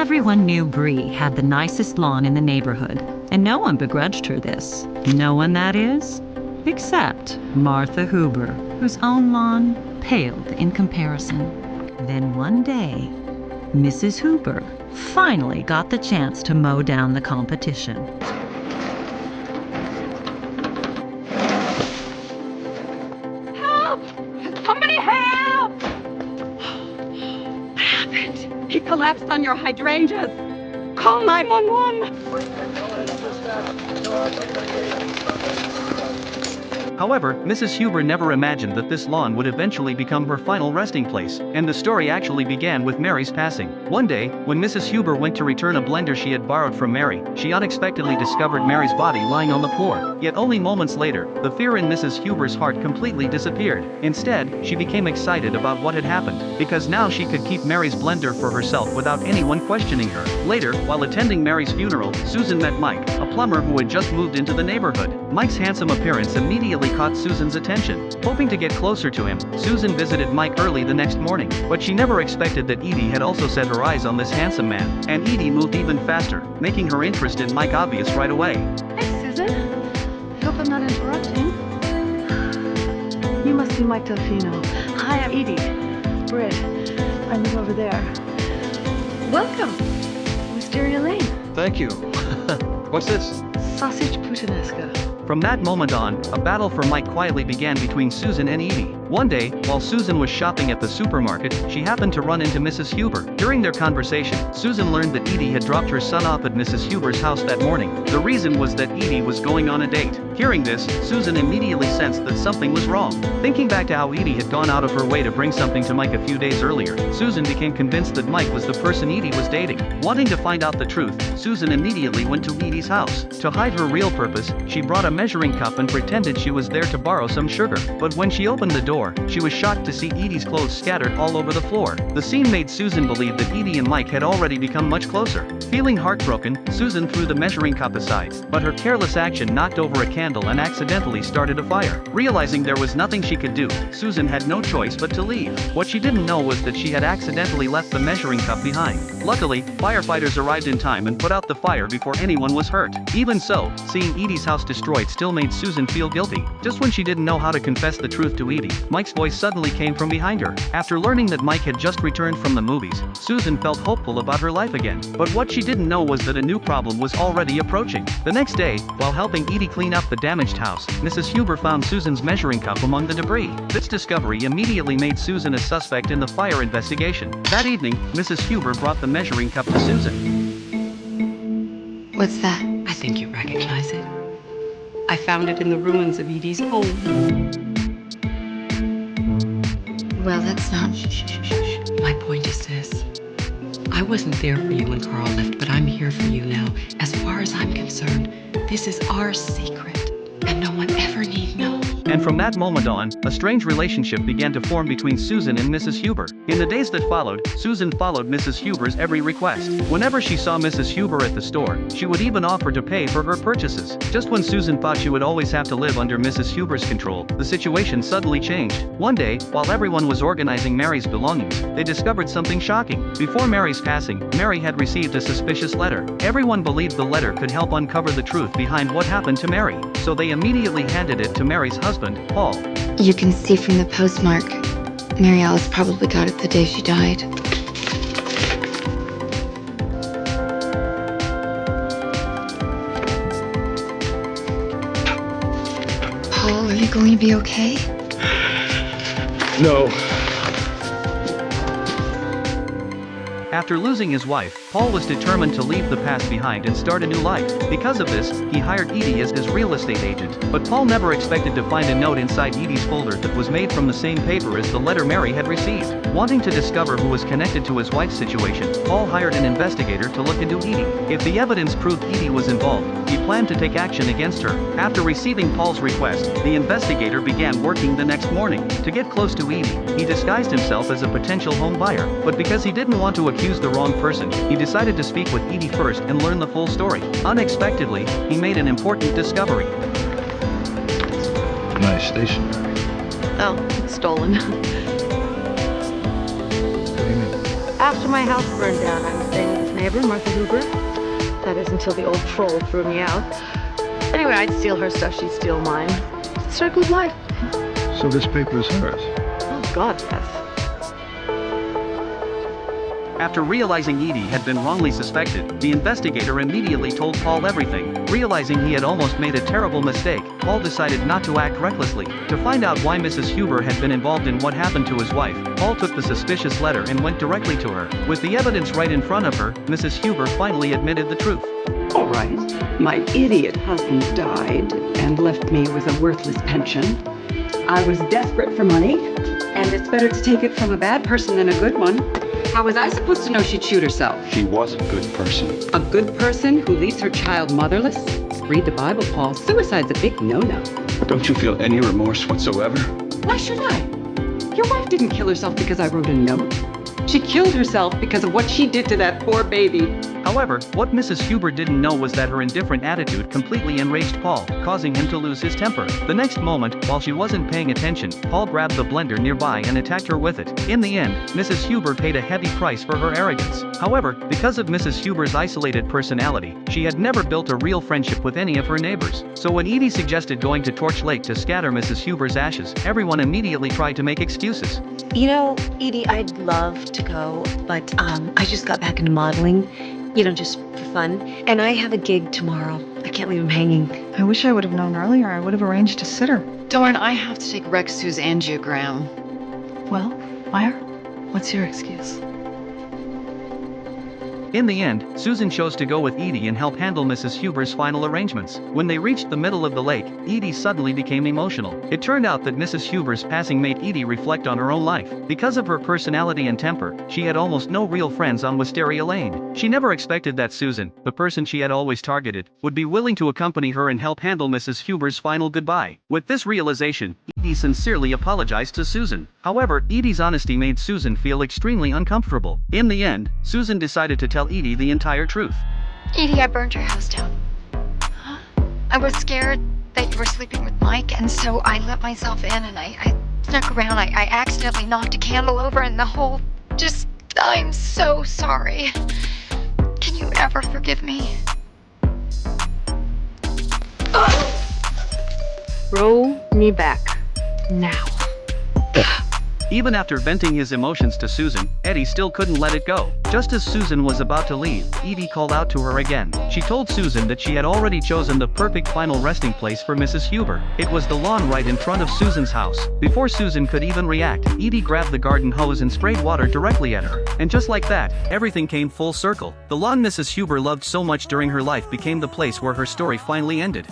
Everyone knew Bree had the nicest lawn in the neighborhood, and no one begrudged her this. No one, that is, except Martha Huber, whose own lawn paled in comparison. Then one day, Mrs. Huber finally got the chance to mow down the competition. Help! Somebody help! What happened? He collapsed on your hydrangeas. Call 911. However, Mrs. Huber never imagined that this lawn would eventually become her final resting place, and the story actually began with Mary's passing. One day, when Mrs. Huber went to return a blender she had borrowed from Mary, she unexpectedly discovered Mary's body lying on the floor. Yet only moments later, the fear in Mrs. Huber's heart completely disappeared. Instead, she became excited about what had happened, because now she could keep Mary's blender for herself without anyone questioning her. Later, while attending Mary's funeral, Susan met Mike, a plumber who had just moved into the neighborhood. Mike's handsome appearance immediately caught Susan's attention. Hoping to get closer to him, Susan visited Mike early the next morning, but she never expected that Edie had also set her eyes on this handsome man, and Edie moved even faster, making her interest in Mike obvious right away. Hey, Susan. Hope I'm not interrupting. You must be Mike Delfino. Hi, I'm Edie. Britt. I live over there. Welcome. Wisteria Lane. Thank you. What's this? Sausage puttanesca. From that moment on, a battle for Mike quietly began between Susan and Edie. One day, while Susan was shopping at the supermarket, she happened to run into Mrs. Huber. During their conversation, Susan learned that Edie had dropped her son off at Mrs. Huber's house that morning. The reason was that Edie was going on a date. Hearing this, Susan immediately sensed that something was wrong. Thinking back to how Edie had gone out of her way to bring something to Mike a few days earlier, Susan became convinced that Mike was the person Edie was dating. Wanting to find out the truth, Susan immediately went to Edie's house. To hide her real purpose, she brought a measuring cup and pretended she was there to borrow some sugar. But when she opened the door, she was shocked to see Edie's clothes scattered all over the floor. The scene made Susan believe that Edie and Mike had already become much closer. Feeling heartbroken, Susan threw the measuring cup aside, but her careless action knocked over a candle and accidentally started a fire. Realizing there was nothing she could do, Susan had no choice but to leave. What she didn't know was that she had accidentally left the measuring cup behind. Luckily, firefighters arrived in time and put out the fire before anyone was hurt. Even so, seeing Edie's house destroyed still made Susan feel guilty. Just when she didn't know how to confess the truth to Edie, Mike's voice suddenly came from behind her. After learning that Mike had just returned from the movies, Susan felt hopeful about her life again. But what she didn't know was that a new problem was already approaching. The next day, while helping Edie clean up the damaged house, Mrs. Huber found Susan's measuring cup among the debris. This discovery immediately made Susan a suspect in the fire investigation. That evening, Mrs. Huber brought the measuring cup to Susan. What's that? I think you recognize it. I found it in the ruins of Edie's home. Well, that's not... Shh. My point is this. I wasn't there for you when Carl left, but I'm here for you now. As far as I'm concerned, this is our secret, and no one ever need know. And from that moment on, a strange relationship began to form between Susan and Mrs. Huber. In the days that followed, Susan followed Mrs. Huber's every request. Whenever she saw Mrs. Huber at the store, she would even offer to pay for her purchases. Just when Susan thought she would always have to live under Mrs. Huber's control, the situation suddenly changed. One day, while everyone was organizing Mary's belongings, they discovered something shocking. Before Mary's passing, Mary had received a suspicious letter. Everyone believed the letter could help uncover the truth behind what happened to Mary, so they immediately handed it to Mary's husband, Paul. You can see from the postmark, Mary Alice probably got it the day she died. Paul, are you going to be okay? No. After losing his wife, Paul was determined to leave the past behind and start a new life. Because of this, he hired Edie as his real estate agent. But Paul never expected to find a note inside Edie's folder that was made from the same paper as the letter Mary had received. Wanting to discover who was connected to his wife's situation, Paul hired an investigator to look into Edie. If the evidence proved Edie was involved, he planned to take action against her. After receiving Paul's request, the investigator began working the next morning. To get close to Edie, he disguised himself as a potential home buyer. But because he didn't want to accuse the wrong person, he decided to speak with Edie first and learn the full story. Unexpectedly, he made an important discovery. Nice stationery. Oh, it's stolen. What do you mean? After my house burned down, I was staying with this neighbor neighbor, Martha Hoover. That is until the old troll threw me out. Anyway, I'd steal her stuff, she'd steal mine. It's a good life. So this paper is hers. Oh, God, yes. After realizing Edie had been wrongly suspected, the investigator immediately told Paul everything. Realizing he had almost made a terrible mistake, Paul decided not to act recklessly. To find out why Mrs. Huber had been involved in what happened to his wife, Paul took the suspicious letter and went directly to her. With the evidence right in front of her, Mrs. Huber finally admitted the truth. All right, my idiot husband died and left me with a worthless pension. I was desperate for money, and it's better to take it from a bad person than a good one. How was I supposed to know she'd shoot herself? She was a good person. A good person who leaves her child motherless? Read the Bible, Paul. Suicide's a big no-no. Don't you feel any remorse whatsoever? Why should I? Your wife didn't kill herself because I wrote a note. She killed herself because of what she did to that poor baby. However, what Mrs. Huber didn't know was that her indifferent attitude completely enraged Paul, causing him to lose his temper. The next moment, while she wasn't paying attention, Paul grabbed the blender nearby and attacked her with it. In the end, Mrs. Huber paid a heavy price for her arrogance. However, because of Mrs. Huber's isolated personality, she had never built a real friendship with any of her neighbors. So when Edie suggested going to Torch Lake to scatter Mrs. Huber's ashes, everyone immediately tried to make excuses. You know, Edie, I'd love to go, but I just got back into modeling, just for fun. And I have a gig tomorrow. I can't leave him hanging. I wish I would have known earlier. I would have arranged to sit her. Darn, I have to take Rex Sue's angiogram. Well, Meyer, what's your excuse? In the end, Susan chose to go with Edie and help handle Mrs. Huber's final arrangements. When they reached the middle of the lake, Edie suddenly became emotional. It turned out that Mrs. Huber's passing made Edie reflect on her own life. Because of her personality and temper, she had almost no real friends on Wisteria Lane. She never expected that Susan, the person she had always targeted, would be willing to accompany her and help handle Mrs. Huber's final goodbye. With this realization, Edie sincerely apologized to Susan. However, Edie's honesty made Susan feel extremely uncomfortable. In the end, Susan decided to tell Edie the entire truth. Edie, I burned your house down. I was scared that you were sleeping with Mike, and so I let myself in and I snuck around. I accidentally knocked a candle over and the whole I'm so sorry. Can you ever forgive me? Roll me back. Now. Even after venting his emotions to Susan, Eddie still couldn't let it go. Just as Susan was about to leave, Edie called out to her again. She told Susan that she had already chosen the perfect final resting place for Mrs. Huber. It was the lawn right in front of Susan's house. Before Susan could even react, Edie grabbed the garden hose and sprayed water directly at her. And just like that, everything came full circle. The lawn Mrs. Huber loved so much during her life became the place where her story finally ended.